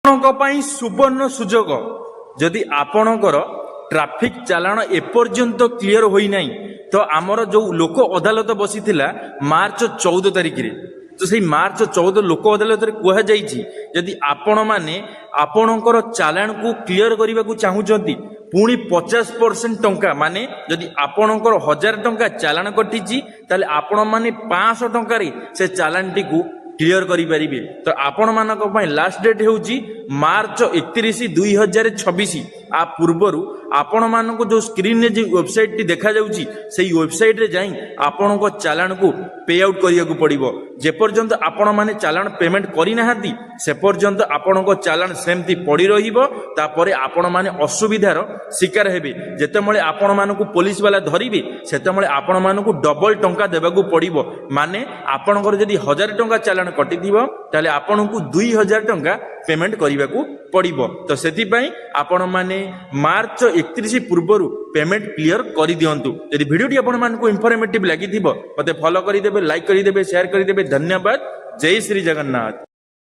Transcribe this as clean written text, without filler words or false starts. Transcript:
सुवर्ण सुजोग जदि आपणकर ट्राफिक चालाण एपर्यंत क्लियर होई नाही तो आमर जो लोक अदालत बसी मार्च 14 तारिख रे तो सही मार्च 14 लोक अदालत कह जदि आपण माने आपणकर चालाण को क्लियर करने को चाहूँगी पुणी 50% टंका माने जदि आपणकर 1000 टंका चालाण कटिची ताले आपण माने 500 टंका से चालाण टी को क्लियर करें तो आपण मानक लास्ट डेट हूँ मार्च 31/2026 आ पूर्वर आपण मानक जो स्क्रीन जो वेबसाइट टी देखा जाउची सेही वेबसाइट रे जाई आपण को चालाण को पे आउट करिया को पड़िबो जे पर्यंत आपण माने चालाण पेमेंट करि नाहांती से पर्यंत आपण को चालाण सेमती पड़ी रहिबो तापरे आपण माने असुविधार शिकार हेबे जेतेमळे आपण मानकु पुलिस वाला धरिबे सेतेमळे आपण मानकु डबल टंका देबाकू पड़िबो माने आपणकर जदि 1000 टंका चालाण कटिथिबो ताले आपणकु 2000 टंका पेमेंट करिबाकू पड़िबो तो सेति पई आपण माने मार्च 31 पूर्व पेमेंट क्लियर कर दिंतु यदि वीडियोटी आपण मानकु इनफॉर्मेटिव लागि थिबो मते फॉलो करि देबे लाइक करि देबे शेयर करि देबे धन्यवाद जय श्री जगन्नाथ।